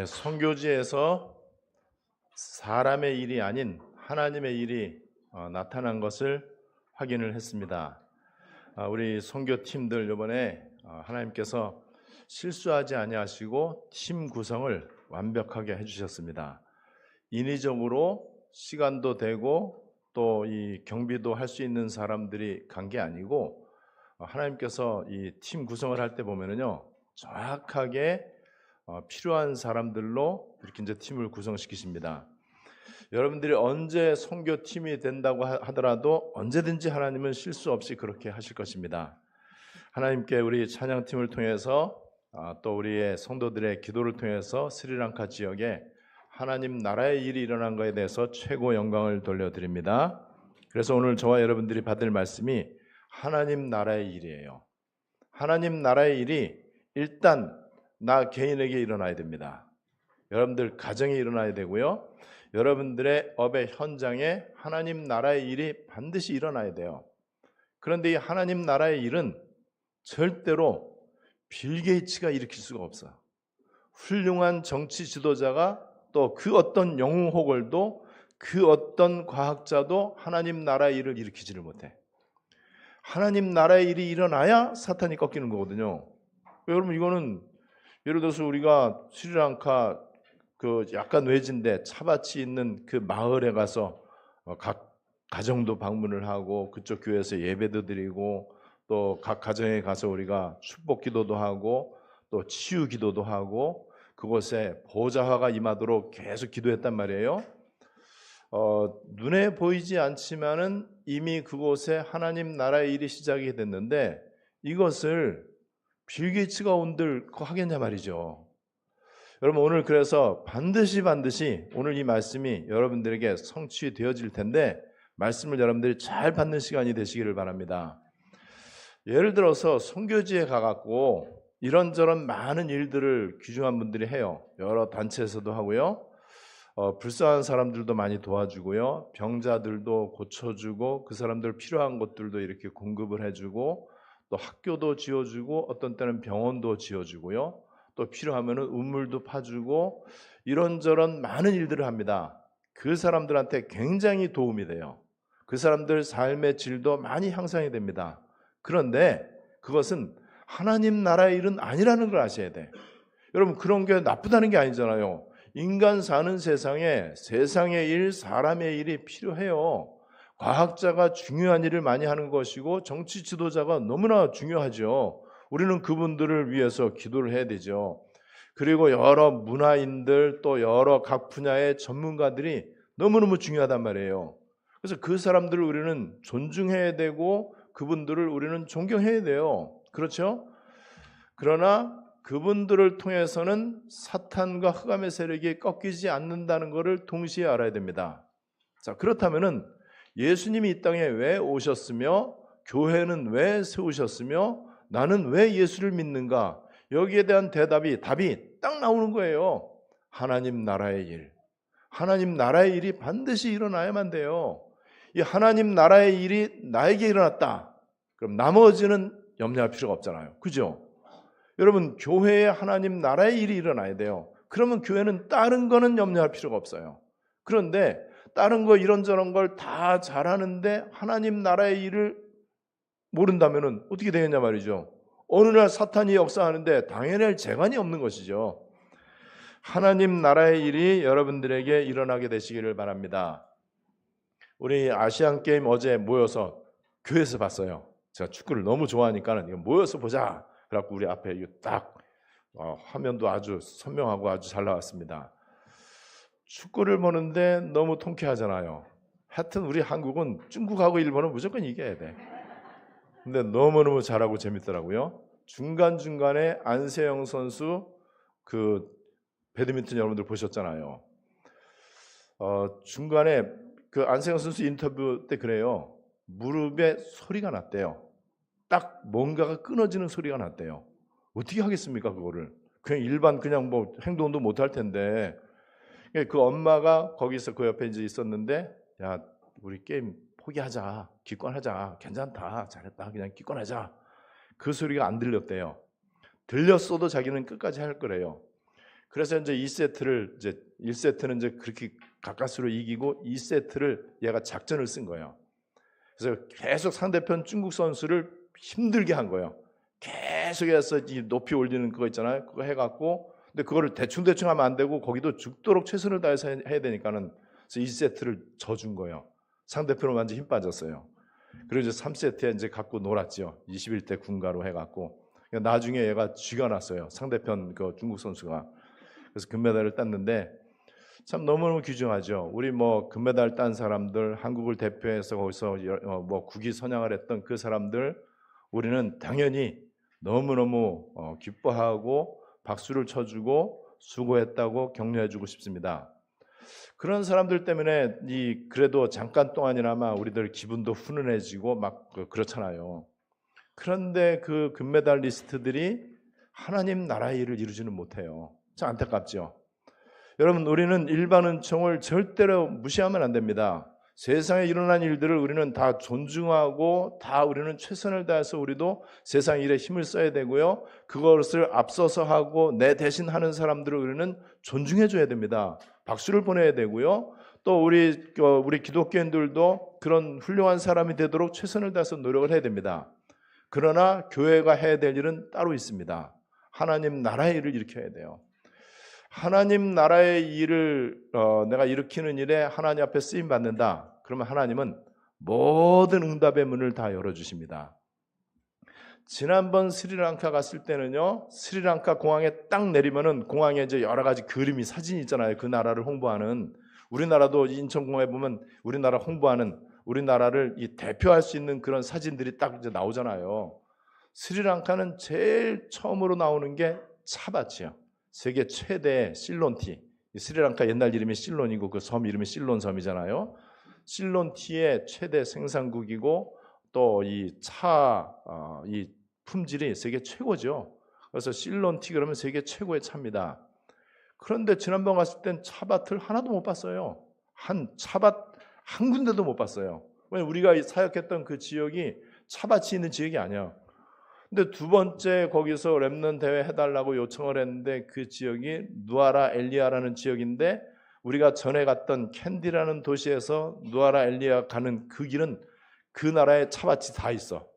선교지에서 사람의 일이 아닌 하나님의 일이 나타난 것을 확인을 했습니다. 우리 선교팀들 이번에 하나님께서 실수하지 아니하시고 팀 구성을 완벽하게 해주셨습니다. 인위적으로 시간도 되고 또 이 경비도 할 수 있는 사람들이 간 게 아니고 하나님께서 이 팀 구성을 할 때 보면은요 정확하게 필요한 사람들로 이렇게 이제 팀을 구성시키십니다. 여러분들이 언제 선교팀이 된다고 하더라도 언제든지 하나님은 실수 없이 그렇게 하실 것입니다. 하나님께 우리 찬양팀을 통해서 또 우리의 성도들의 기도를 통해서 스리랑카 지역에 하나님 나라의 일이 일어난 것에 대해서 최고 영광을 돌려드립니다. 그래서 오늘 저와 여러분들이 받을 말씀이 하나님 나라의 일이에요. 하나님 나라의 일이 일단 나 개인에게 일어나야 됩니다. 여러분들 가정에 일어나야 되고요. 여러분들의 업의 현장에 하나님 나라의 일이 반드시 일어나야 돼요. 그런데 이 하나님 나라의 일은 절대로 빌 게이츠가 일으킬 수가 없어요. 훌륭한 정치 지도자가 또 그 어떤 영웅 호걸도 그 어떤 과학자도 하나님 나라의 일을 일으키지를 못해. 하나님 나라의 일이 일어나야 사탄이 꺾이는 거거든요. 여러분 이거는 예를 들어서 우리가 스리랑카 그 약간 외진데 차밭이 있는 그 마을에 가서 각 가정도 방문을 하고 그쪽 교회에서 예배도 드리고 또 각 가정에 가서 우리가 축복 기도도 하고 또 치유 기도도 하고 그곳에 보좌가 임하도록 계속 기도했단 말이에요. 눈에 보이지 않지만은 이미 그곳에 하나님 나라의 일이 시작이 됐는데 이것을 빌 게이츠가 온들 하겠냐 말이죠. 여러분 오늘 그래서 반드시 오늘 이 말씀이 여러분들에게 성취되어질 텐데 말씀을 여러분들이 잘 받는 시간이 되시기를 바랍니다. 예를 들어서 선교지에 가갖고 이런저런 많은 일들을 귀중한 분들이 해요. 여러 단체에서도 하고요. 불쌍한 사람들도 많이 도와주고요. 병자들도 고쳐주고 그 사람들 필요한 것들도 이렇게 공급을 해주고 또 학교도 지어주고 어떤 때는 병원도 지어주고요. 또 필요하면은 우물도 파주고 이런저런 많은 일들을 합니다. 그 사람들한테 굉장히 도움이 돼요. 그 사람들 삶의 질도 많이 향상이 됩니다. 그런데 그것은 하나님 나라의 일은 아니라는 걸 아셔야 돼. 여러분 그런 게 나쁘다는 게 아니잖아요. 인간 사는 세상에 세상의 일, 사람의 일이 필요해요. 과학자가 중요한 일을 많이 하는 것이고 정치 지도자가 너무나 중요하죠. 우리는 그분들을 위해서 기도를 해야 되죠. 그리고 여러 문화인들 또 여러 각 분야의 전문가들이 너무너무 중요하단 말이에요. 그래서 그 사람들을 우리는 존중해야 되고 그분들을 우리는 존경해야 돼요. 그렇죠? 그러나 그분들을 통해서는 사탄과 흑암의 세력이 꺾이지 않는다는 것을 동시에 알아야 됩니다. 자, 그렇다면은 예수님이 이 땅에 왜 오셨으며 교회는 왜 세우셨으며 나는 왜 예수를 믿는가? 여기에 대한 답이 딱 나오는 거예요. 하나님 나라의 일. 하나님 나라의 일이 반드시 일어나야만 돼요. 이 하나님 나라의 일이 나에게 일어났다. 그럼 나머지는 염려할 필요가 없잖아요. 그죠? 여러분 교회에 하나님 나라의 일이 일어나야 돼요. 그러면 교회는 다른 거는 염려할 필요가 없어요. 그런데 다른 거 이런저런 걸 다 잘하는데 하나님 나라의 일을 모른다면 어떻게 되겠냐 말이죠. 어느 날 사탄이 역사하는데 당연히 할 재간이 없는 것이죠. 하나님 나라의 일이 여러분들에게 일어나게 되시기를 바랍니다. 우리 아시안게임 어제 모여서 교회에서 봤어요. 제가 축구를 너무 좋아하니까는 모여서 보자. 그래갖고 우리 앞에 딱 화면도 아주 선명하고 아주 잘 나왔습니다. 축구를 보는데 너무 통쾌하잖아요. 하여튼 우리 한국은 중국하고 일본은 무조건 이겨야 돼. 근데 너무너무 잘하고 재밌더라고요. 중간중간에 안세영 선수 그 배드민턴 여러분들 보셨잖아요. 중간에 그 안세영 선수 인터뷰 때 그래요. 무릎에 소리가 났대요. 딱 뭔가가 끊어지는 소리가 났대요. 어떻게 하겠습니까 그거를? 그냥 일반 그냥 뭐 행동도 못할 텐데 그 엄마가 거기서 그 옆에 이제 있었는데 야 우리 게임 포기하자, 기권하자, 괜찮다, 잘했다, 그냥 기권하자. 그 소리가 안 들렸대요. 들렸어도 자기는 끝까지 할 거래요. 그래서 이제 2세트를 이제 1세트는 이제 그렇게 가까스로 이기고 2세트를 얘가 작전을 쓴 거예요. 그래서 계속 상대편 중국 선수를 힘들게 한 거예요. 계속해서 이 높이 올리는 그거 있잖아요. 그거 해갖고 근데 그거를 대충 하면 안 되고 거기도 죽도록 최선을 다해서 해야 되니까는 그래서 2세트를 져준 거예요. 상대편은 완전 힘 빠졌어요. 그리고 이제 3세트에 이제 갖고 놀았죠. 21대 군가로 해갖고 나중에 얘가 쥐가 났어요. 상대편 그 중국 선수가. 그래서 금메달을 땄는데 참 너무너무 귀중하죠. 우리 뭐 금메달 딴 사람들, 한국을 대표해서 거기서 뭐 국위 선양을 했던 그 사람들, 우리는 당연히 너무너무 기뻐하고 박수를 쳐주고 수고했다고 격려해주고 싶습니다. 그런 사람들 때문에 그래도 잠깐 동안이나마 우리들 기분도 훈훈해지고 막 그렇잖아요. 그런데 그 금메달리스트들이 하나님 나라의 일을 이루지는 못해요. 참 안타깝죠. 여러분, 우리는 일반 은총을 절대로 무시하면 안 됩니다. 세상에 일어난 일들을 우리는 다 존중하고 다 우리는 최선을 다해서 우리도 세상 일에 힘을 써야 되고요. 그것을 앞서서 하고 내 대신 하는 사람들을 우리는 존중해 줘야 됩니다. 박수를 보내야 되고요. 또 우리 기독교인들도 그런 훌륭한 사람이 되도록 최선을 다해서 노력을 해야 됩니다. 그러나 교회가 해야 될 일은 따로 있습니다. 하나님 나라의 일을 일으켜야 돼요. 하나님 나라의 일을 내가 일으키는 일에 하나님 앞에 쓰임 받는다. 그러면 하나님은 모든 응답의 문을 다 열어주십니다. 지난번 스리랑카 갔을 때는요, 스리랑카 공항에 딱 내리면은 공항에 이제 여러 가지 그림이 사진이 있잖아요. 그 나라를 홍보하는. 우리나라도 인천공항에 보면 우리나라 홍보하는 우리나라를 대표할 수 있는 그런 사진들이 딱 이제 나오잖아요. 스리랑카는 제일 처음으로 나오는 게 차밭이요. 세계 최대 실론티. 스리랑카 옛날 이름이 실론이고 그 섬 이름이 실론 섬이잖아요. 실론티의 최대 생산국이고 또 이 이 품질이 세계 최고죠. 그래서 실론티 그러면 세계 최고의 차입니다. 그런데 지난번 갔을 땐 차밭을 하나도 못 봤어요. 차밭 한 군데도 못 봤어요. 왜냐면 우리가 사역했던 그 지역이 차밭이 있는 지역이 아니야. 근데 두 번째 거기서 렘넌트 대회 해달라고 요청을 했는데 그 지역이 누아라 엘리아라는 지역인데 우리가 전에 갔던 캔디라는 도시에서 누아라 엘리아 가는 그 길은 그 나라에 차밭이 다 있어.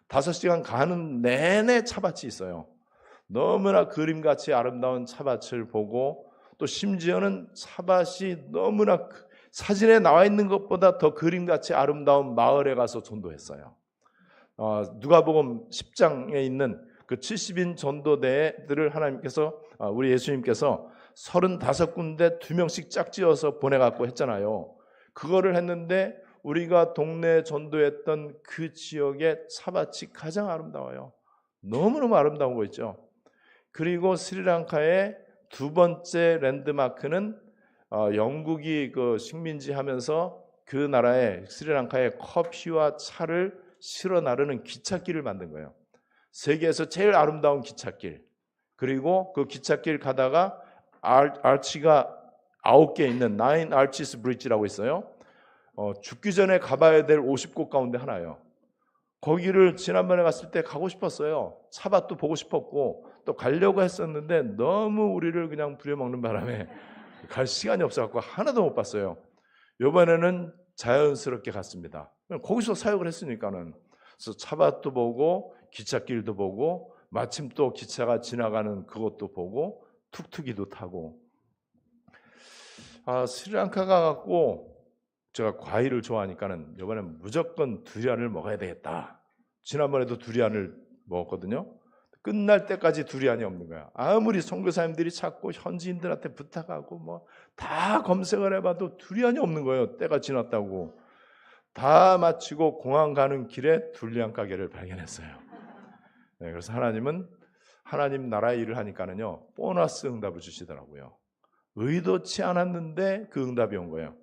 5시간 가는 내내 차밭이 있어요. 너무나 그림같이 아름다운 차밭을 보고 또 심지어는 차밭이 너무나 사진에 나와 있는 것보다 더 그림같이 아름다운 마을에 가서 전도했어요. 누가복음 10장에 있는 그 70인 전도대들을 하나님께서 우리 예수님께서 35군데 2명씩 짝지어서 보내갖고 했잖아요. 그거를 했는데 우리가 동네 전도했던 그 지역의 차밭이 가장 아름다워요. 너무너무 아름다운 거 있죠. 그리고 스리랑카의 두 번째 랜드마크는 영국이 그 식민지 하면서 그 나라의 스리랑카에 커피와 차를 실어 나르는 기찻길을 만든 거예요. 세계에서 제일 아름다운 기찻길. 그리고 그 기찻길 가다가 알치가 9개 있는 Nine Arches Bridge라고 있어요. 죽기 전에 가봐야 될 50곳 가운데 하나예요. 거기를 지난번에 갔을 때 가고 싶었어요. 차밭도 보고 싶었고 또 가려고 했었는데 너무 우리를 그냥 부려먹는 바람에 갈 시간이 없어갖고 하나도 못 봤어요. 이번에는 자연스럽게 갔습니다. 거기서 사역을 했으니까는. 그래서 차밭도 보고 기찻길도 보고 마침 또 기차가 지나가는 그것도 보고 툭툭이도 타고. 스리랑카 가갖고 제가 과일을 좋아하니까는 이번엔 무조건 두리안을 먹어야 되겠다. 지난번에도 두리안을 먹었거든요. 끝날 때까지 두리안이 없는 거야. 아무리 선교사님들이 찾고 현지인들한테 부탁하고 뭐 다 검색을 해봐도 두리안이 없는 거예요. 때가 지났다고. 다 마치고 공항 가는 길에 두리안 가게를 발견했어요. 네, 그래서 하나님은 하나님 나라의 일을 하니까는요 보너스 응답을 주시더라고요. 의도치 않았는데 그 응답이 온 거예요.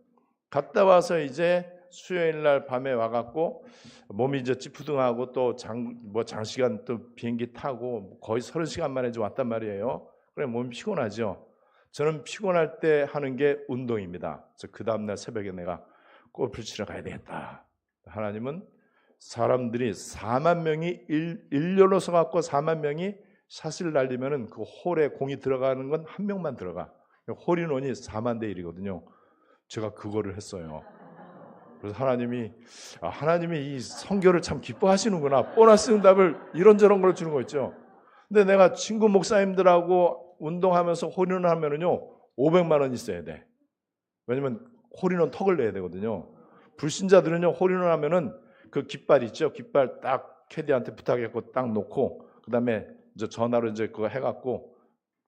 갔다 와서 이제 수요일 날 밤에 와갖고 몸이 이제 찌푸둥하고 또 장시간 또 비행기 타고 거의 30시간 만에 이제 왔단 말이에요. 그래 몸이 피곤하죠. 저는 피곤할 때 하는 게 운동입니다. 그래서 그 다음날 새벽에 내가 골프 치러 가야 되겠다. 하나님은 사람들이 4만 명이 일렬로 서갖고 4만 명이 샷을 날리면은 그 홀에 공이 들어가는 건 한 명만 들어가. 홀인원이 4만 대 1이거든요. 제가 그거를 했어요. 그래서 하나님이 이 성교를 참 기뻐하시는구나. 보너스 응답을 이런저런 걸 주는 거 있죠. 근데 내가 친구 목사님들하고 운동하면서 홀인원 하면은요 500만 원 있어야 돼. 왜냐면 홀인원 턱을 내야 되거든요. 불신자들은요 홀인원 하면은 그 깃발 있죠. 깃발 딱 캐디한테 부탁했고 딱 놓고 그다음에 이제 전화로 이제 그거 해갖고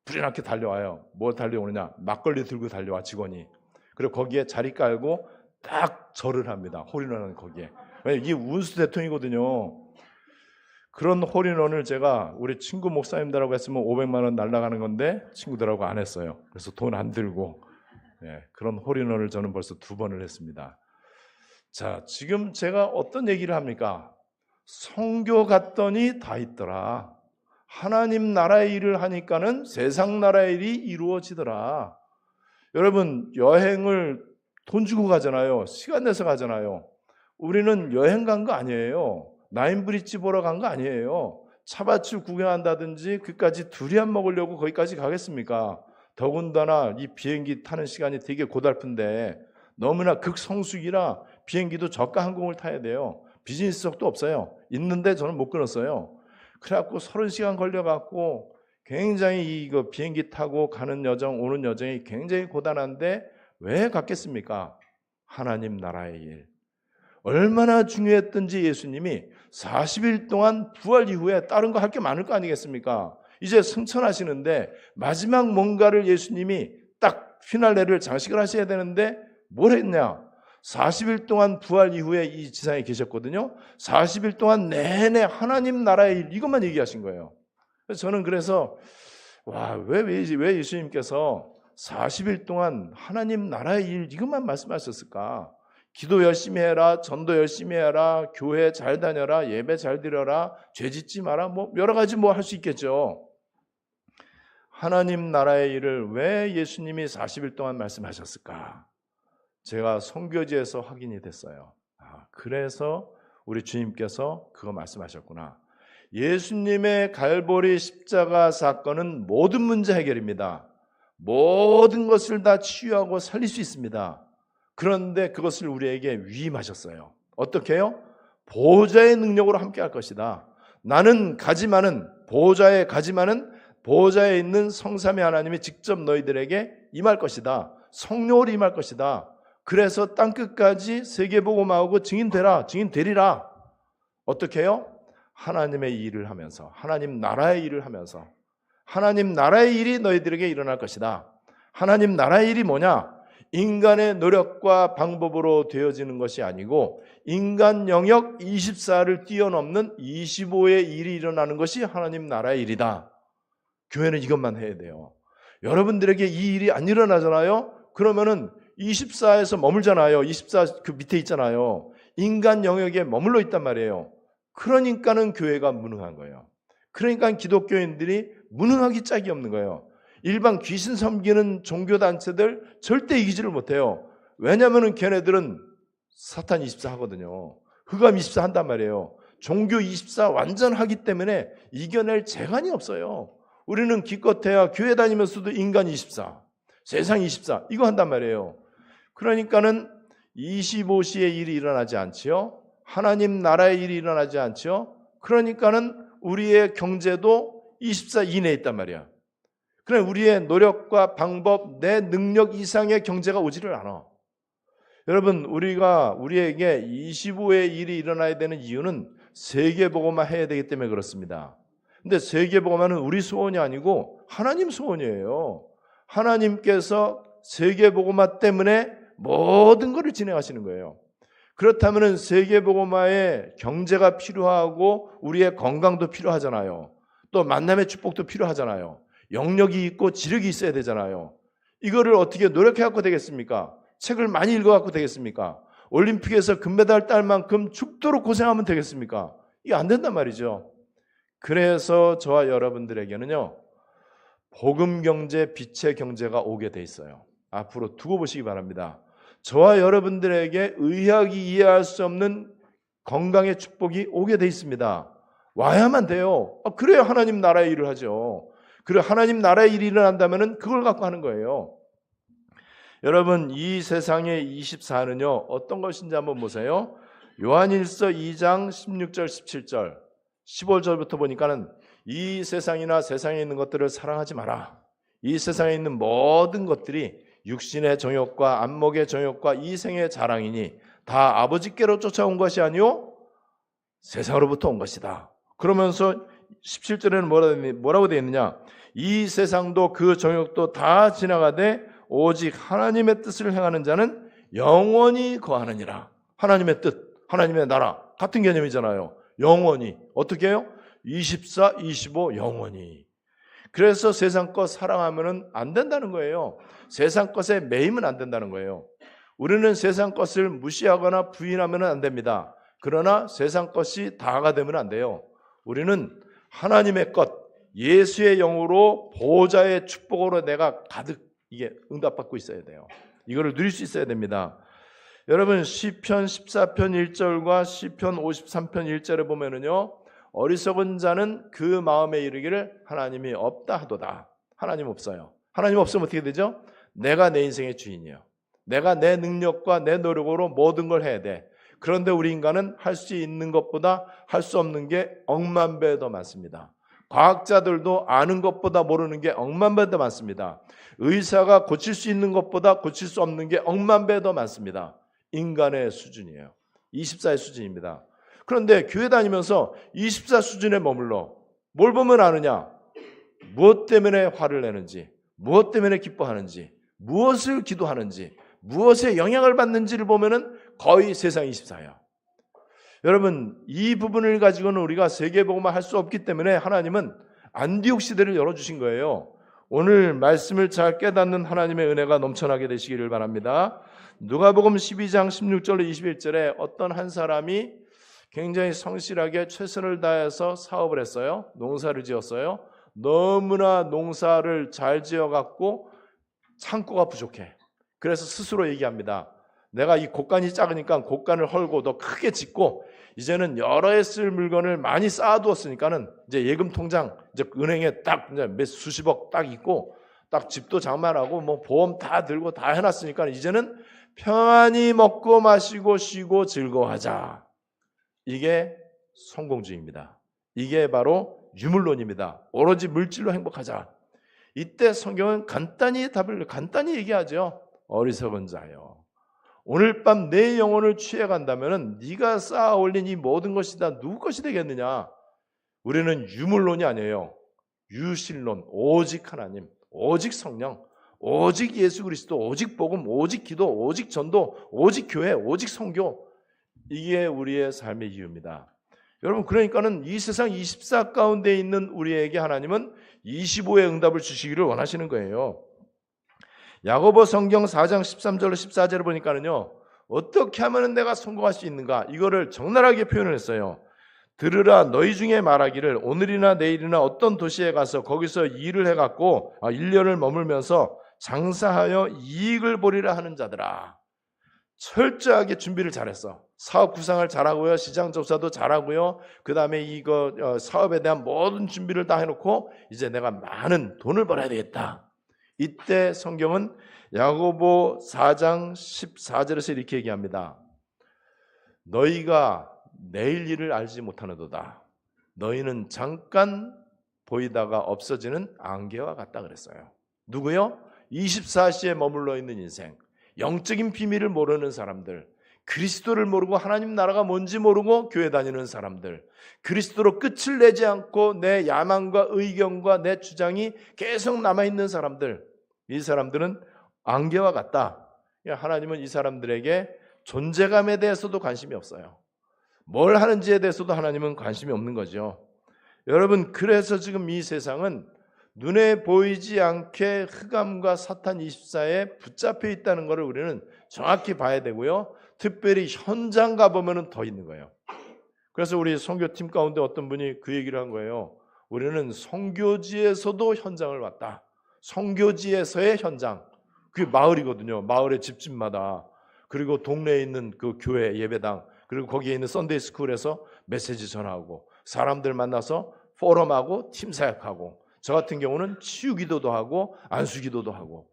불이 나게 달려와요. 뭘 달려오느냐? 막걸리 들고 달려와 직원이. 그리고 거기에 자리 깔고 딱 절을 합니다. 홀인원은 거기에. 왜냐면 이게 운수 대통이거든요. 그런 홀인원을 제가 우리 친구 목사님들하고 했으면 500만 원 날라가는 건데 친구들하고 안 했어요. 그래서 돈 안 들고 그런 홀인원을 저는 벌써 2번을 했습니다. 자, 지금 제가 어떤 얘기를 합니까? 선교 갔더니 다 있더라. 하나님 나라의 일을 하니까는 세상 나라의 일이 이루어지더라. 여러분 여행을 돈 주고 가잖아요. 시간 내서 가잖아요. 우리는 여행 간 거 아니에요. 나인브릿지 보러 간 거 아니에요. 차밭을 구경한다든지 그까지 두리안 먹으려고 거기까지 가겠습니까? 더군다나 이 비행기 타는 시간이 되게 고달픈데 너무나 극성수기라 비행기도 저가 항공을 타야 돼요. 비즈니스석도 없어요. 있는데 저는 못 끊었어요. 그래갖고 30시간 걸려갖고 굉장히 이거 비행기 타고 가는 여정 오는 여정이 굉장히 고단한데 왜 갔겠습니까? 하나님 나라의 일. 얼마나 중요했던지 예수님이 40일 동안 부활 이후에 다른 거 할 게 많을 거 아니겠습니까? 이제 승천하시는데 마지막 뭔가를 예수님이 딱 피날레를 장식을 하셔야 되는데 뭘 했냐? 40일 동안 부활 이후에 이 지상에 계셨거든요. 40일 동안 내내 하나님 나라의 일 이것만 얘기하신 거예요. 그래서 저는 왜 예수님께서 40일 동안 하나님 나라의 일 이것만 말씀하셨을까? 기도 열심히 해라, 전도 열심히 해라, 교회 잘 다녀라, 예배 잘 드려라, 죄 짓지 마라, 뭐 여러 가지 뭐 할 수 있겠죠. 하나님 나라의 일을 왜 예수님이 40일 동안 말씀하셨을까? 제가 선교지에서 확인이 됐어요. 그래서 우리 주님께서 그거 말씀하셨구나. 예수님의 갈보리 십자가 사건은 모든 문제 해결입니다. 모든 것을 다 치유하고 살릴 수 있습니다. 그런데 그것을 우리에게 위임하셨어요. 어떻게 해요? 보호자의 능력으로 함께 할 것이다. 나는 가지만은 보호자에 있는 성삼위 하나님이 직접 너희들에게 임할 것이다. 성령으로 임할 것이다. 그래서 땅끝까지 세계복음하고 증인되리라. 어떻게 해요? 하나님의 일을 하면서, 하나님 나라의 일을 하면서, 하나님 나라의 일이 너희들에게 일어날 것이다. 하나님 나라의 일이 뭐냐? 인간의 노력과 방법으로 되어지는 것이 아니고 인간 영역 24를 뛰어넘는 25의 일이 일어나는 것이 하나님 나라의 일이다. 교회는 이것만 해야 돼요. 여러분들에게 이 일이 안 일어나잖아요. 그러면은 24에서 머물잖아요. 24 그 밑에 있잖아요. 인간 영역에 머물러 있단 말이에요. 그러니까는 교회가 무능한 거예요. 그러니까 기독교인들이 무능하기 짝이 없는 거예요. 일반 귀신 섬기는 종교단체들 절대 이기지를 못해요. 왜냐하면 걔네들은 사탄 24 하거든요. 흑암 24 한단 말이에요. 종교 24 완전 하기 때문에 이겨낼 재간이 없어요. 우리는 기껏해야 교회 다니면서도 인간 24, 세상 24 이거 한단 말이에요. 그러니까는 25시의 일이 일어나지 않지요. 하나님 나라의 일이 일어나지 않지요. 그러니까는 우리의 경제도 24 이내에 있단 말이야. 그래 우리의 노력과 방법, 내 능력 이상의 경제가 오지를 않아. 여러분 우리에게 25의 일이 일어나야 되는 이유는 세계복음화 해야 되기 때문에 그렇습니다. 근데 세계복음화는 우리 소원이 아니고 하나님 소원이에요. 하나님께서 세계복음화 때문에 모든 것을 진행하시는 거예요. 그렇다면 세계복음화에 경제가 필요하고 우리의 건강도 필요하잖아요. 또 만남의 축복도 필요하잖아요. 영역이 있고 지력이 있어야 되잖아요. 이거를 어떻게 노력해 갖고 되겠습니까? 책을 많이 읽어 갖고 되겠습니까? 올림픽에서 금메달 딸 만큼 죽도록 고생하면 되겠습니까? 이게 안 된단 말이죠. 그래서 저와 여러분들에게는요, 복음 경제, 빛의 경제가 오게 돼 있어요. 앞으로 두고 보시기 바랍니다. 저와 여러분들에게 의학이 이해할 수 없는 건강의 축복이 오게 돼 있습니다. 와야만 돼요. 그래야 하나님 나라의 일을 하죠. 그래 하나님 나라의 일이 일어난다면 그걸 갖고 하는 거예요. 여러분 이 세상의 24는요 어떤 것인지 한번 보세요. 요한일서 2장 16절 17절 15절부터 보니까는 이 세상이나 세상에 있는 것들을 사랑하지 마라. 이 세상에 있는 모든 것들이 육신의 정욕과 안목의 정욕과 이생의 자랑이니 다 아버지께로 쫓아온 것이 아니요 세상으로부터 온 것이다. 그러면서 17절에는 뭐라고 되어 있느냐? 이 세상도 그 정욕도 다 지나가되 오직 하나님의 뜻을 행하는 자는 영원히 거하느니라. 하나님의 뜻, 하나님의 나라 같은 개념이잖아요. 영원히. 어떻게 해요? 24, 25 영원히. 그래서 세상 것 사랑하면 안 된다는 거예요. 세상 것에 매이면 안 된다는 거예요. 우리는 세상 것을 무시하거나 부인하면 안 됩니다. 그러나 세상 것이 다가 되면 안 돼요. 우리는 하나님의 것, 예수의 영으로 보호자의 축복으로 내가 가득 이게 응답받고 있어야 돼요. 이거를 누릴 수 있어야 됩니다. 여러분 시편 14편 1절과 시편 53편 1절에 보면은요. 어리석은 자는 그 마음에 이르기를 하나님이 없다 하도다. 하나님 없어요. 하나님 없으면 어떻게 되죠? 내가 내 인생의 주인이에요. 내가 내 능력과 내 노력으로 모든 걸 해야 돼. 그런데 우리 인간은 할 수 있는 것보다 할 수 없는 게 억만 배 더 많습니다. 과학자들도 아는 것보다 모르는 게 억만 배 더 많습니다. 의사가 고칠 수 있는 것보다 고칠 수 없는 게 억만 배 더 많습니다. 인간의 수준이에요. 24의 수준입니다. 그런데 교회 다니면서 24 수준에 머물러 뭘 보면 아느냐? 무엇 때문에 화를 내는지, 무엇 때문에 기뻐하는지, 무엇을 기도하는지, 무엇에 영향을 받는지를 보면은 거의 세상 24야. 여러분 이 부분을 가지고는 우리가 세계복음화 할 수 없기 때문에 하나님은 안디옥 시대를 열어주신 거예요. 오늘 말씀을 잘 깨닫는 하나님의 은혜가 넘쳐나게 되시기를 바랍니다. 누가복음 12장 16절로 21절에 어떤 한 사람이 굉장히 성실하게 최선을 다해서 사업을 했어요. 농사를 지었어요. 너무나 농사를 잘 지어갖고 창고가 부족해. 그래서 스스로 얘기합니다. 내가 이 곡간이 작으니까 곡간을 헐고 더 크게 짓고 이제는 여러 해 쓸 물건을 많이 쌓아두었으니까는 이제 예금 통장 이제 은행에 딱 이제 몇 수십억 딱 있고 딱 집도 장만하고 뭐 보험 다 들고 다 해놨으니까 이제는 평안히 먹고 마시고 쉬고 즐거워하자. 이게 성공주의입니다. 이게 바로 유물론입니다. 오로지 물질로 행복하자. 이때 성경은 간단히 얘기하죠. 어리석은 자요. 오늘 밤 내 영혼을 취해간다면 네가 쌓아 올린 이 모든 것이 다 누구 것이 되겠느냐? 우리는 유물론이 아니에요. 유실론, 오직 하나님, 오직 성령, 오직 예수 그리스도, 오직 복음, 오직 기도, 오직 전도, 오직 교회, 오직 선교. 이게 우리의 삶의 이유입니다. 여러분 그러니까는 이 세상 24 가운데 있는 우리에게 하나님은 25의 응답을 주시기를 원하시는 거예요. 야고보 성경 4장 13절로 14절을 보니까는요. 어떻게 하면 내가 성공할 수 있는가? 이거를 적나라하게 표현을 했어요. 들으라 너희 중에 말하기를 오늘이나 내일이나 어떤 도시에 가서 거기서 일을 해갖고 1년을 머물면서 장사하여 이익을 보리라 하는 자들아. 철저하게 준비를 잘했어. 사업 구상을 잘하고요. 시장 조사도 잘하고요. 그 다음에 이거 사업에 대한 모든 준비를 다 해놓고 이제 내가 많은 돈을 벌어야 되겠다. 이때 성경은 야고보 4장 14절에서 이렇게 얘기합니다. 너희가 내일 일을 알지 못하는도다. 너희는 잠깐 보이다가 없어지는 안개와 같다 그랬어요. 누구요? 24시에 머물러 있는 인생. 영적인 비밀을 모르는 사람들, 그리스도를 모르고 하나님 나라가 뭔지 모르고 교회 다니는 사람들, 그리스도로 끝을 내지 않고 내 야망과 의견과 내 주장이 계속 남아있는 사람들, 이 사람들은 안개와 같다. 하나님은 이 사람들에게 존재감에 대해서도 관심이 없어요. 뭘 하는지에 대해서도 하나님은 관심이 없는 거죠. 여러분 그래서 지금 이 세상은 눈에 보이지 않게 흑암과 사탄 24에 붙잡혀 있다는 것을 우리는 정확히 봐야 되고요. 특별히 현장 가보면 더 있는 거예요. 그래서 우리 선교팀 가운데 어떤 분이 그 얘기를 한 거예요. 우리는 선교지에서도 현장을 왔다. 선교지에서의 현장. 그게 마을이거든요. 마을의 집집마다. 그리고 동네에 있는 그 교회 예배당. 그리고 거기에 있는 썬데이 스쿨에서 메시지 전하고 사람들 만나서 포럼하고 팀 사역하고, 저 같은 경우는 치유 기도도 하고 안수 기도도 하고.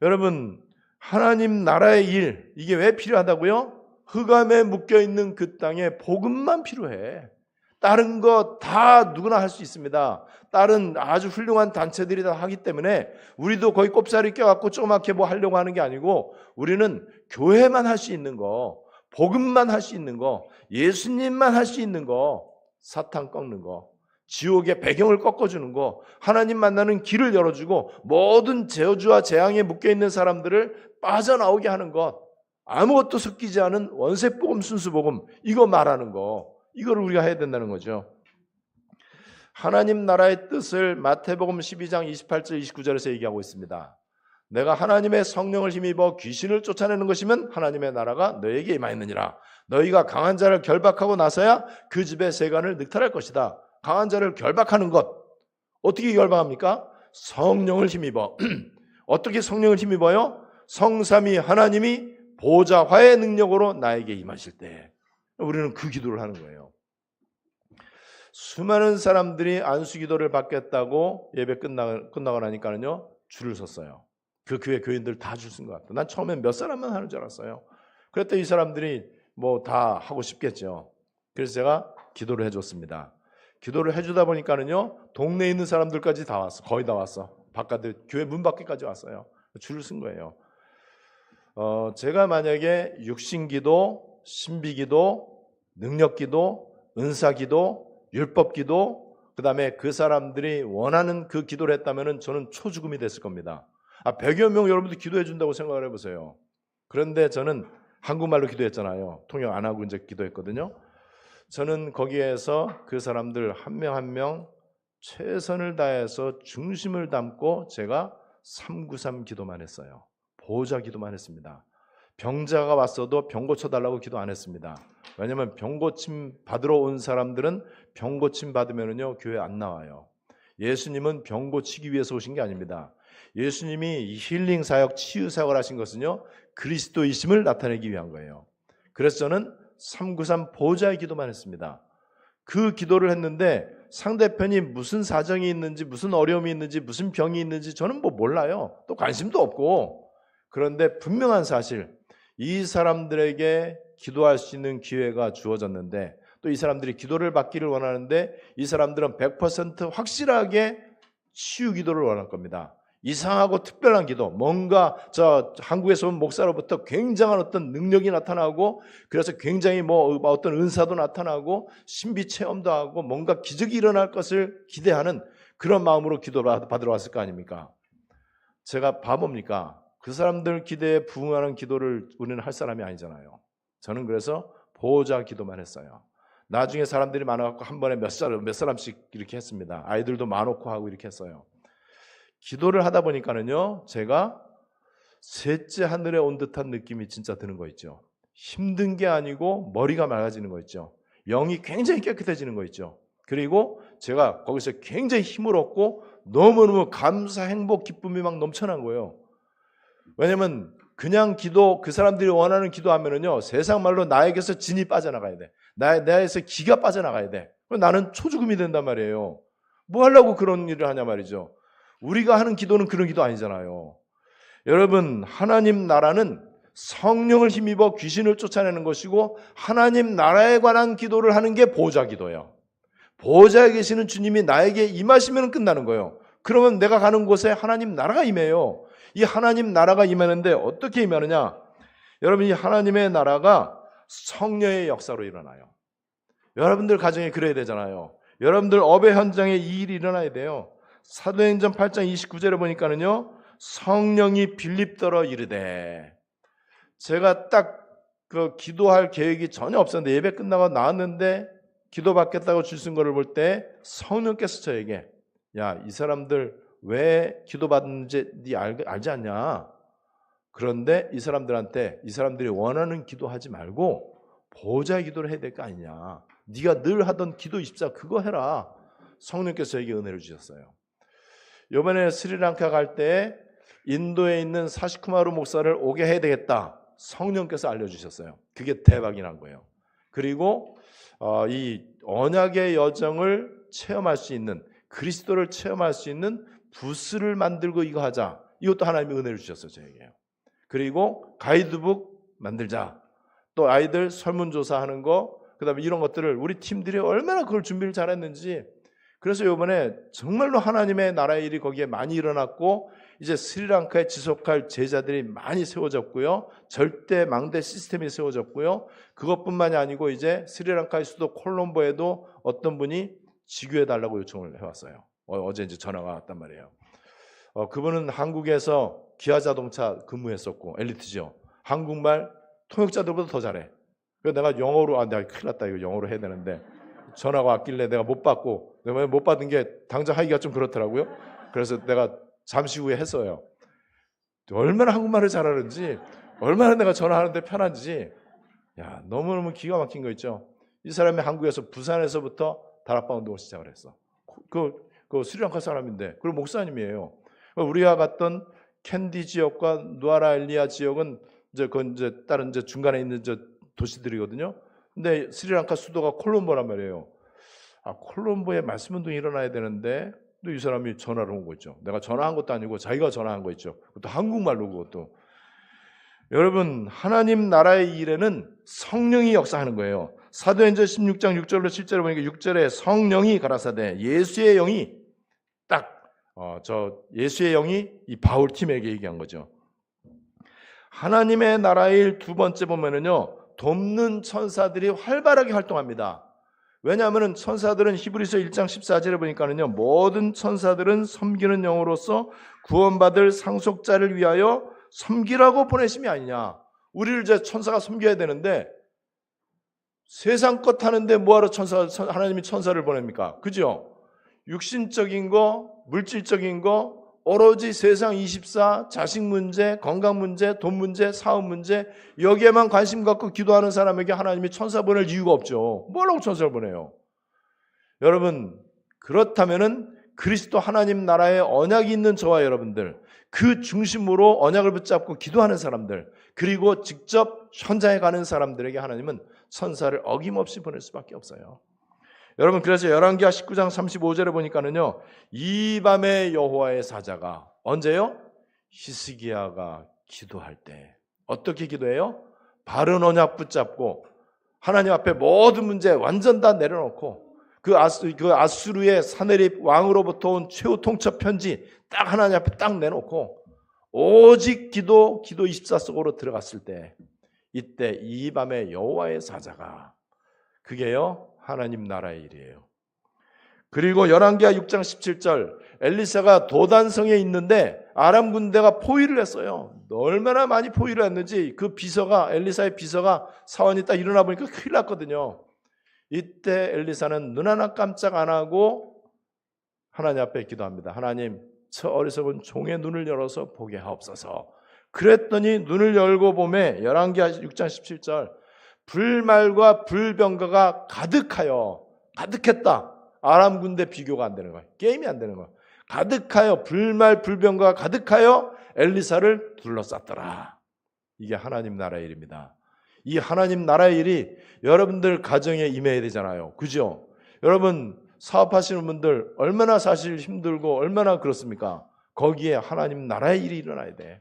여러분, 하나님 나라의 일, 이게 왜 필요하다고요? 흑암에 묶여있는 그 땅에 복음만 필요해. 다른 거 다 누구나 할 수 있습니다. 다른 아주 훌륭한 단체들이 다 하기 때문에 우리도 거의 꼽사리 껴갖고 조그맣게 뭐 하려고 하는 게 아니고, 우리는 교회만 할 수 있는 거, 복음만 할 수 있는 거, 예수님만 할 수 있는 거, 사탄 꺾는 거, 지옥의 배경을 꺾어주는 거, 하나님 만나는 길을 열어주고 모든 저주와 재앙에 묶여있는 사람들을 빠져나오게 하는 것, 아무것도 섞이지 않은 원색복음 순수복음, 이거 말하는 거, 이걸 우리가 해야 된다는 거죠. 하나님 나라의 뜻을 마태복음 12장 28절 29절에서 얘기하고 있습니다. 내가 하나님의 성령을 힘입어 귀신을 쫓아내는 것이면 하나님의 나라가 너에게 임하였느니라. 너희가 강한 자를 결박하고 나서야 그 집의 세간을 늑탈할 것이다. 강한 자를 결박하는 것, 어떻게 결박합니까? 성령을 힘입어. 어떻게 성령을 힘입어요? 성삼위 하나님이 보좌화의 능력으로 나에게 임하실 때 우리는 그 기도를 하는 거예요. 수많은 사람들이 안수기도를 받겠다고 예배 끝나고 나니까는요, 줄을 섰어요. 그 교회 교인들 다 줄 쓴 것 같아요. 난 처음엔 몇 사람만 하는 줄 알았어요. 그랬더니 이 사람들이 뭐 다 하고 싶겠죠. 그래서 제가 기도를 해줬습니다. 기도를 해주다 보니까는요, 동네에 있는 사람들까지 다 왔어. 거의 다 왔어. 바깥에 교회 문 밖에까지 왔어요. 줄을 쓴 거예요. 제가 만약에 육신기도, 신비기도, 능력기도, 은사기도, 율법기도, 그 다음에 그 사람들이 원하는 그 기도를 했다면 저는 초죽음이 됐을 겁니다. 100여 명 여러분들 기도해 준다고 생각을 해보세요. 그런데 저는 한국말로 기도했잖아요. 통역 안 하고 이제 기도했거든요. 저는 거기에서 그 사람들 한 명 한 명 최선을 다해서 중심을 담고 제가 393 기도만 했어요. 보호자 기도만 했습니다. 병자가 왔어도 병 고쳐달라고 기도 안 했습니다. 왜냐하면 병 고침 받으러 온 사람들은 병 고침 받으면요 교회 안 나와요. 예수님은 병 고치기 위해서 오신 게 아닙니다. 예수님이 힐링 사역, 치유 사역을 하신 것은요 그리스도이심을 나타내기 위한 거예요. 그래서 저는 393 보호자의 기도만 했습니다. 그 기도를 했는데 상대편이 무슨 사정이 있는지, 무슨 어려움이 있는지, 무슨 병이 있는지 저는 뭐 몰라요. 또 관심도 없고. 그런데 분명한 사실, 이 사람들에게 기도할 수 있는 기회가 주어졌는데, 또 이 사람들이 기도를 받기를 원하는데, 이 사람들은 100% 확실하게 치유 기도를 원할 겁니다. 이상하고 특별한 기도, 뭔가 한국에서 온 목사로부터 굉장한 어떤 능력이 나타나고, 그래서 굉장히 뭐 어떤 은사도 나타나고 신비 체험도 하고 뭔가 기적이 일어날 것을 기대하는 그런 마음으로 기도를 받으러 왔을 거 아닙니까? 제가 바보입니까? 그 사람들 기대에 부응하는 기도를 우리는 할 사람이 아니잖아요. 저는 그래서 보호자 기도만 했어요. 나중에 사람들이 많아갖고 한 번에 몇 사람씩 이렇게 했습니다. 아이들도 많고 하고 이렇게 했어요. 기도를 하다 보니까는요, 제가 셋째 하늘에 온 듯한 느낌이 진짜 드는 거 있죠. 힘든 게 아니고 머리가 맑아지는 거 있죠. 영이 굉장히 깨끗해지는 거 있죠. 그리고 제가 거기서 굉장히 힘을 얻고 너무너무 감사, 행복, 기쁨이 막 넘쳐난 거예요. 왜냐면 그냥 기도, 그 사람들이 원하는 기도하면은요, 세상 말로 나에게서 진이 빠져나가야 돼. 나에게서 기가 빠져나가야 돼. 나는 초죽음이 된단 말이에요. 뭐 하려고 그런 일을 하냐 말이죠. 우리가 하는 기도는 그런 기도 아니잖아요. 여러분, 하나님 나라는 성령을 힘입어 귀신을 쫓아내는 것이고, 하나님 나라에 관한 기도를 하는 게 보호자 기도예요. 보호자에 계시는 주님이 나에게 임하시면 끝나는 거예요. 그러면 내가 가는 곳에 하나님 나라가 임해요. 이 하나님 나라가 임하는데 어떻게 임하느냐? 여러분, 이 하나님의 나라가 성령의 역사로 일어나요. 여러분들 가정에 그래야 되잖아요. 여러분들 업의 현장에 이 일이 일어나야 돼요. 사도행전 8장 29절에 보니까는요, 성령이 빌립더러 이르되, 제가 딱 그 기도할 계획이 전혀 없었는데 예배 끝나고 나왔는데 기도 받겠다고 줄 쓴 거를 볼 때 성령께서 저에게, 야, 이 사람들 왜 기도 받는지 네 알지 않냐? 그런데 이 사람들한테, 이 사람들이 원하는 기도하지 말고 보호자의 기도를 해야 될 거 아니냐? 네가 늘 하던 기도 24 그거 해라. 성령께서 저에게 은혜를 주셨어요. 이번에 스리랑카 갈 때 인도에 있는 사시쿠마루 목사를 오게 해야 되겠다. 성령께서 알려주셨어요. 그게 대박이 난 거예요. 그리고 이 언약의 여정을 체험할 수 있는, 그리스도를 체험할 수 있는 부스를 만들고 이거 하자. 이것도 하나님이 은혜를 주셨어요, 저에게요. 그리고 가이드북 만들자. 또 아이들 설문조사하는 거, 그 다음에 이런 것들을 우리 팀들이 얼마나 그걸 준비를 잘했는지. 그래서 이번에 정말로 하나님의 나라의 일이 거기에 많이 일어났고, 이제 스리랑카에 지속할 제자들이 많이 세워졌고요. 절대 망대 시스템이 세워졌고요. 그것뿐만이 아니고 이제 스리랑카의 수도 콜롬보에도 어떤 분이 지교해달라고 요청을 해왔어요. 어제 이제 전화가 왔단 말이에요. 그분은 한국에서 기아자동차 근무했었고 엘리트죠. 한국말 통역자들보다 더 잘해. 그래서 내가 영어로 내가 큰일 났다, 이거 영어로 해야 되는데 전화가 왔길래 내가 못 받고, 내가 못 받은 게 당장 하기가 좀 그렇더라고요. 그래서 내가 잠시 후에 했어요. 얼마나 한국말을 잘하는지, 얼마나 내가 전화하는데 편한지. 야, 너무너무 기가 막힌 거 있죠. 이 사람이 한국에서 부산에서부터 다락방 운동을 시작을 했어. 그 스리랑카 사람인데, 그리고 목사님이에요. 우리가 갔던 캔디 지역과 누아라 엘리아 지역은 이제 다른 이제 중간에 있는 도시들이거든요. 근데 스리랑카 수도가 콜롬보란 말이에요. 콜롬보에 말씀 운동이 일어나야 되는데 또 이 사람이 전화를 온 거 있죠. 내가 전화한 것도 아니고 자기가 전화한 거 있죠. 그것도 한국말로. 그것도. 여러분, 하나님 나라의 일에는 성령이 역사하는 거예요. 사도행전 16장 6절로 7절에 보니까 6절에 성령이 가라사대, 예수의 영이 예수의 영이 이 바울 팀에게 얘기한 거죠. 하나님의 나라의 일 두 번째 보면은요, 돕는 천사들이 활발하게 활동합니다. 왜냐하면 천사들은 히브리서 1장 14절에 보니까는요, 모든 천사들은 섬기는 영으로서 구원받을 상속자를 위하여 섬기라고 보내심이 아니냐. 우리를 이제 천사가 섬겨야 되는데 세상 것 하는데 뭐하러 하나님이 천사를 보냅니까? 그죠? 육신적인 거, 물질적인 거, 오로지 세상 24, 자식 문제, 건강 문제, 돈 문제, 사업 문제, 여기에만 관심 갖고 기도하는 사람에게 하나님이 천사 보낼 이유가 없죠. 뭐라고 천사를 보내요? 여러분, 그렇다면은 그리스도 하나님 나라에 언약이 있는 저와 여러분들, 그 중심으로 언약을 붙잡고 기도하는 사람들, 그리고 직접 현장에 가는 사람들에게 하나님은 천사를 어김없이 보낼 수밖에 없어요. 여러분, 그래서 열왕기하 19장 35절에 보니까는요, 이 밤에 여호와의 사자가 언제요? 히스기야가 기도할 때. 어떻게 기도해요? 바른 언약 붙잡고 하나님 앞에 모든 문제 완전 다 내려놓고 그 아수르의 사네립 왕으로부터 온 최후 통첩 편지 딱 하나님 앞에 딱 내놓고 오직 기도 24속으로 들어갔을 때, 이때 이 밤에 여호와의 사자가, 그게요 하나님 나라의 일이에요. 그리고 열왕기하 6장 17절, 엘리사가 도단성에 있는데 아람 군대가 포위를 했어요. 얼마나 많이 포위를 했는지 그 비서가, 엘리사의 비서가 사원이 딱 일어나 보니까 큰일 났거든요. 이때 엘리사는 눈 하나 깜짝 안 하고 하나님 앞에 기도합니다. 하나님, 저 어리석은 종의 눈을 열어서 보게 하옵소서. 그랬더니 눈을 열고 보매 열왕기하 6장 17절, 불말과 불병거가 가득했다. 아람 군대 비교가 안 되는 거예요. 게임이 안 되는 거예요. 가득하여, 불말 불병거가 가득하여 엘리사를 둘러쌌더라. 이게 하나님 나라의 일입니다. 이 하나님 나라의 일이 여러분들 가정에 임해야 되잖아요. 그죠? 여러분 사업하시는 분들 얼마나 사실 힘들고 얼마나 그렇습니까? 거기에 하나님 나라의 일이 일어나야 돼.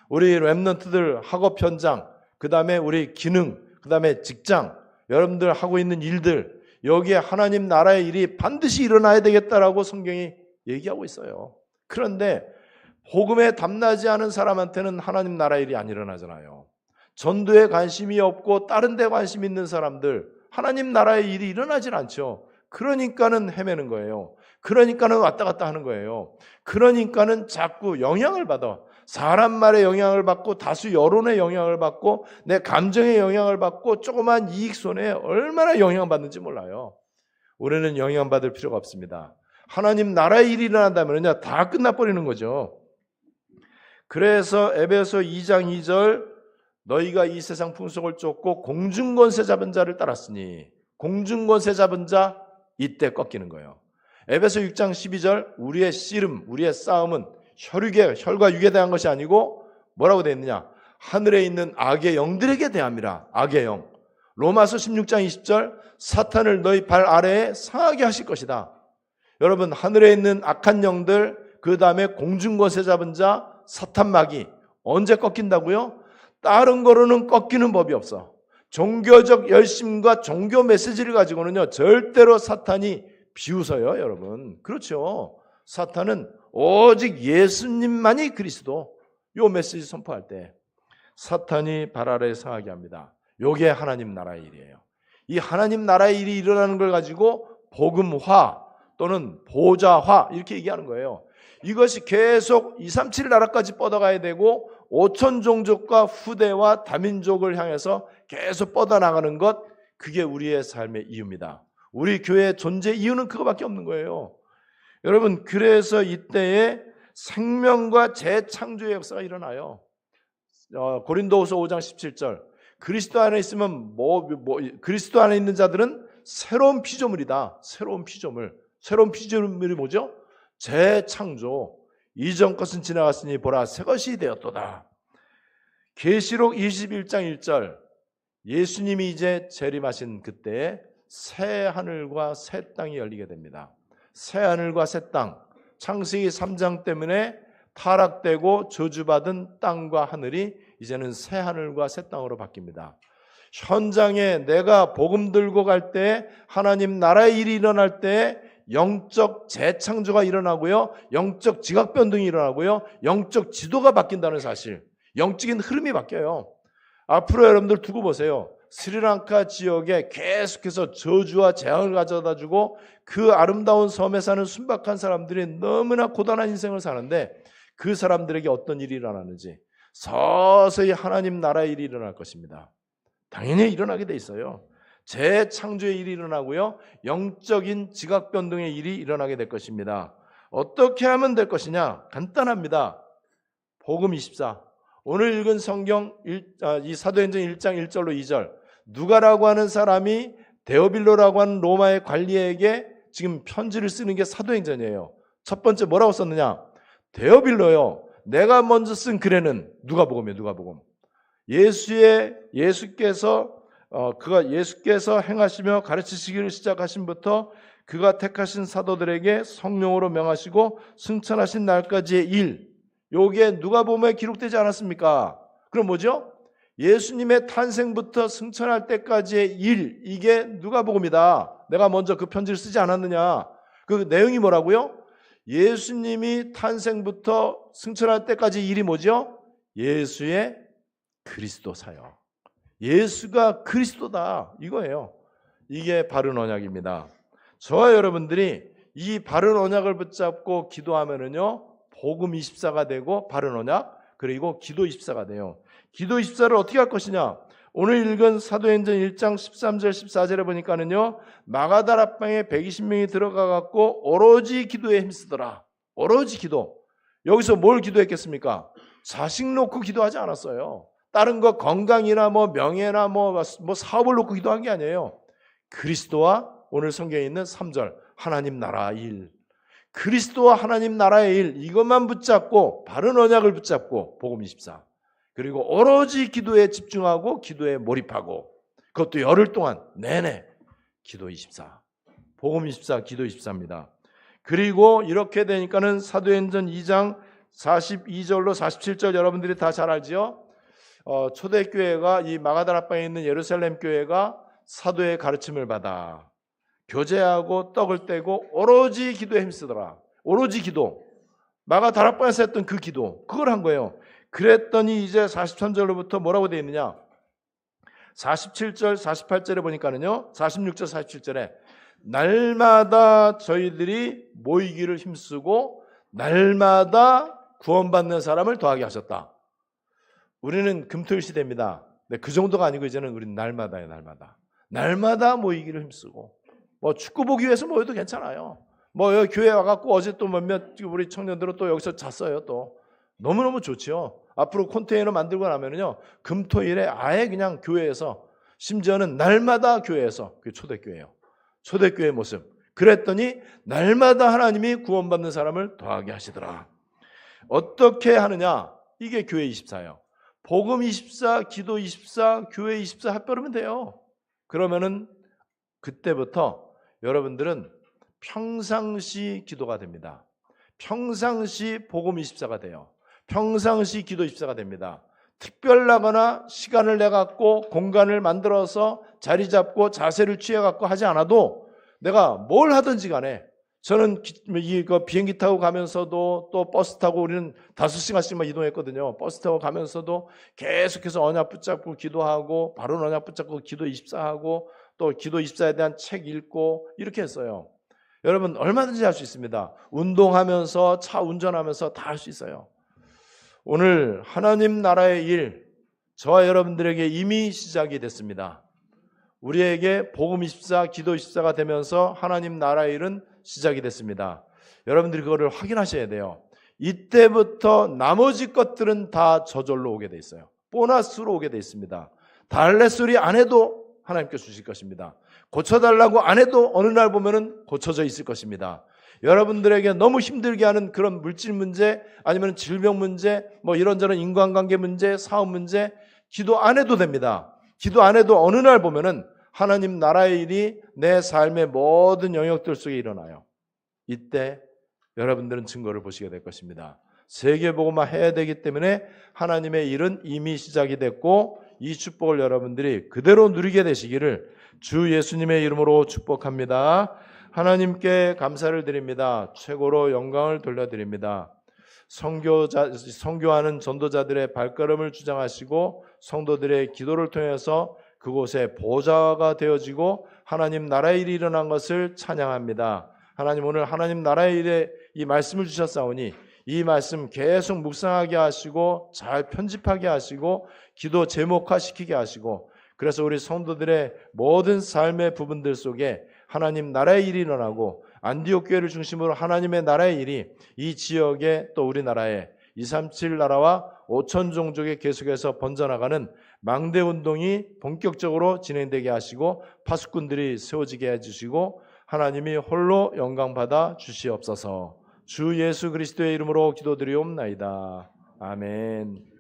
우리 렘넌트들 학업 현장, 그 다음에 우리 기능, 그 다음에 직장, 여러분들 하고 있는 일들, 여기에 하나님 나라의 일이 반드시 일어나야 되겠다라고 성경이 얘기하고 있어요. 그런데 복음에 담나지 않은 사람한테는 하나님 나라의 일이 안 일어나잖아요. 전도에 관심이 없고 다른 데 관심 있는 사람들, 하나님 나라의 일이 일어나질 않죠. 그러니까는 헤매는 거예요. 그러니까는 왔다 갔다 하는 거예요. 그러니까는 자꾸 영향을 받아. 사람 말에 영향을 받고 다수 여론의 영향을 받고 내 감정의 영향을 받고 조그만 이익 손에 얼마나 영향받는지 몰라요. 우리는 영향받을 필요가 없습니다. 하나님 나라의 일이 일어난다면 다 끝나버리는 거죠. 그래서 에베소 2장 2절, 너희가 이 세상 풍속을 쫓고 공중권세 잡은 자를 따랐으니, 공중권세 잡은 자 이때 꺾이는 거예요. 에베소 6장 12절, 우리의 씨름, 우리의 싸움은 혈과 육에 대한 것이 아니고 뭐라고 되어 있느냐? 하늘에 있는 악의 영들에게 대함이라. 악의 영. 로마서 16장 20절, 사탄을 너희 발 아래에 상하게 하실 것이다. 여러분, 하늘에 있는 악한 영들, 그 다음에 공중권세 잡은 자, 사탄 마귀 언제 꺾인다고요? 다른 거로는 꺾이는 법이 없어. 종교적 열심과 종교 메시지를 가지고는요, 절대로 사탄이 비웃어요, 여러분. 그렇죠. 사탄은 오직 예수님만이 그리스도, 요 메시지 선포할 때 사탄이 발 아래에 상하게 합니다. 요게 하나님 나라의 일이에요. 이 하나님 나라의 일이 일어나는 걸 가지고 복음화 또는 보좌화 이렇게 얘기하는 거예요. 이것이 계속 237 나라까지 뻗어가야 되고 5천 종족과 후대와 다민족을 향해서 계속 뻗어나가는 것, 그게 우리의 삶의 이유입니다. 우리 교회의 존재 이유는 그거밖에 없는 거예요. 여러분, 그래서 이때에 생명과 재창조의 역사가 일어나요. 고린도후서 5장 17절, 그리스도 안에 있으면 그리스도 안에 있는 자들은 새로운 피조물이다. 새로운 피조물. 새로운 피조물이 뭐죠? 재창조. 이전 것은 지나갔으니 보라 새 것이 되었도다. 계시록 21장 1절, 예수님이 이제 재림하신 그때에 새 하늘과 새 땅이 열리게 됩니다. 새 하늘과 새 땅, 창세기 3장 때문에 타락되고 저주받은 땅과 하늘이 이제는 새 하늘과 새 땅으로 바뀝니다. 현장에 내가 복음 들고 갈 때, 하나님 나라의 일이 일어날 때 영적 재창조가 일어나고요, 영적 지각 변동이 일어나고요, 영적 지도가 바뀐다는 사실, 영적인 흐름이 바뀌어요. 앞으로 여러분들 두고 보세요. 스리랑카 지역에 계속해서 저주와 재앙을 가져다 주고 그 아름다운 섬에 사는 순박한 사람들이 너무나 고단한 인생을 사는데, 그 사람들에게 어떤 일이 일어나는지 서서히 하나님 나라의 일이 일어날 것입니다. 당연히 일어나게 돼 있어요. 재창조의 일이 일어나고요, 영적인 지각 변동의 일이 일어나게 될 것입니다. 어떻게 하면 될 것이냐? 간단합니다. 복음 24, 오늘 읽은 성경 이 사도행전 1장 1절로 2절, 누가라고 하는 사람이 데오빌로라고 하는 로마의 관리에게 지금 편지를 쓰는 게 사도행전이에요. 첫 번째 뭐라고 썼느냐? 데오빌로요, 내가 먼저 쓴 글에는, 누가복음이에요. 누가복음. 예수께서 행하시며 가르치시기를 시작하신부터 그가 택하신 사도들에게 성령으로 명하시고 승천하신 날까지의 일, 요게 누가복음에 기록되지 않았습니까? 그럼 뭐죠? 예수님의 탄생부터 승천할 때까지의 일, 이게 누가복음이다. 내가 먼저 그 편지를 쓰지 않았느냐? 그 내용이 뭐라고요? 예수님이 탄생부터 승천할 때까지 일이 뭐죠? 예수의 그리스도 사역. 예수가 그리스도다, 이거예요. 이게 바른 언약입니다. 저와 여러분들이 이 바른 언약을 붙잡고 기도하면은요, 복음 24가 되고 바른 언약, 그리고 기도 24가 돼요. 기도 24를 어떻게 할 것이냐? 오늘 읽은 사도행전 1장 13절 14절에 보니까는요, 마가다락방에 120명이 들어가 갖고 오로지 기도에 힘쓰더라. 오로지 기도. 여기서 뭘 기도했겠습니까? 자식 놓고 기도하지 않았어요. 다른 거 건강이나 명예나 사업을 놓고 기도한 게 아니에요. 그리스도와 오늘 성경에 있는 3절, 하나님 나라 일, 그리스도와 하나님 나라의 일, 이것만 붙잡고 바른 언약을 붙잡고 복음 24, 그리고 오로지 기도에 집중하고 기도에 몰입하고, 그것도 열흘 동안 내내 기도 24, 복음 24, 기도 24입니다. 그리고 이렇게 되니까는 사도행전 2장 42절로 47절 여러분들이 다 잘 알지요? 초대교회가, 이 마가다락방에 있는 예루살렘 교회가 사도의 가르침을 받아 교제하고 떡을 떼고 오로지 기도에 힘쓰더라. 오로지 기도, 마가다락방에서 했던 그 기도, 그걸 한 거예요. 그랬더니 이제 43절로부터 뭐라고 되어 있느냐? 47절 48절에 보니까는요, 46절 47절에 날마다 저희들이 모이기를 힘쓰고 날마다 구원받는 사람을 더하게 하셨다. 우리는 금토일 시대입니다. 근데 그 정도가 아니고 이제는 우리는 날마다예요. 날마다 모이기를 힘쓰고, 축구 보기 위해서 모여도 괜찮아요. 여기 교회 와갖고 어제 또 몇몇 우리 청년들은 또 여기서 잤어요. 또 너무너무 좋죠. 앞으로 컨테이너 만들고 나면은요, 금토일에 아예 그냥 교회에서, 심지어는 날마다 교회에서, 그게 초대교회예요. 초대교회의 모습. 그랬더니 날마다 하나님이 구원받는 사람을 더하게 하시더라. 어떻게 하느냐? 이게 교회 24예요. 복음 24, 기도 24, 교회 24 합별하면 돼요. 그러면은 그때부터 여러분들은 평상시 기도가 됩니다. 평상시 복음 24가 돼요. 평상시 기도 24가 됩니다. 특별하거나 시간을 내갖고 공간을 만들어서 자리 잡고 자세를 취해갖고 하지 않아도 내가 뭘 하든지 간에 저는 비행기 타고 가면서도 또 버스 타고 우리는 5시간씩만 이동했거든요. 버스 타고 가면서도 계속해서 언약 붙잡고 기도하고 바로 언약 붙잡고 기도 24하고 또 기도 24에 대한 책 읽고 이렇게 했어요. 여러분 얼마든지 할 수 있습니다. 운동하면서 차 운전하면서 다 할 수 있어요. 오늘 하나님 나라의 일 저와 여러분들에게 이미 시작이 됐습니다. 우리에게 복음 24, 기도 24가 되면서 하나님 나라의 일은 시작이 됐습니다. 여러분들이 그거를 확인하셔야 돼요. 이때부터 나머지 것들은 다 저절로 오게 돼 있어요. 보너스로 오게 돼 있습니다. 달래 소리 안 해도 하나님께서 주실 것입니다. 고쳐달라고 안 해도 어느 날 보면은 고쳐져 있을 것입니다. 여러분들에게 너무 힘들게 하는 그런 물질 문제 아니면 질병 문제 뭐 이런저런 인간관계 문제 사업 문제 기도 안 해도 됩니다. 기도 안 해도 어느 날 보면은 하나님 나라의 일이 내 삶의 모든 영역들 속에 일어나요. 이때 여러분들은 증거를 보시게 될 것입니다. 세계복음화 해야 되기 때문에 하나님의 일은 이미 시작이 됐고 이 축복을 여러분들이 그대로 누리게 되시기를 주 예수님의 이름으로 축복합니다. 하나님께 감사를 드립니다. 최고로 영광을 돌려드립니다. 선교하는 전도자들의 발걸음을 주장하시고 성도들의 기도를 통해서 그곳에 보좌가 되어지고 하나님 나라의 일이 일어난 것을 찬양합니다. 하나님 오늘 하나님 나라의 일에 이 말씀을 주셨사오니 이 말씀 계속 묵상하게 하시고 잘 편집하게 하시고 기도 제목화시키게 하시고 그래서 우리 성도들의 모든 삶의 부분들 속에 하나님 나라의 일이 일어나고 안디옥 교회를 중심으로 하나님의 나라의 일이 이 지역에 또 우리나라에 237 나라와 5천 종족에 계속해서 번져나가는 망대 운동이 본격적으로 진행되게 하시고 파수꾼들이 세워지게 해주시고 하나님이 홀로 영광받아 주시옵소서. 주 예수 그리스도의 이름으로 기도드리옵나이다. 아멘.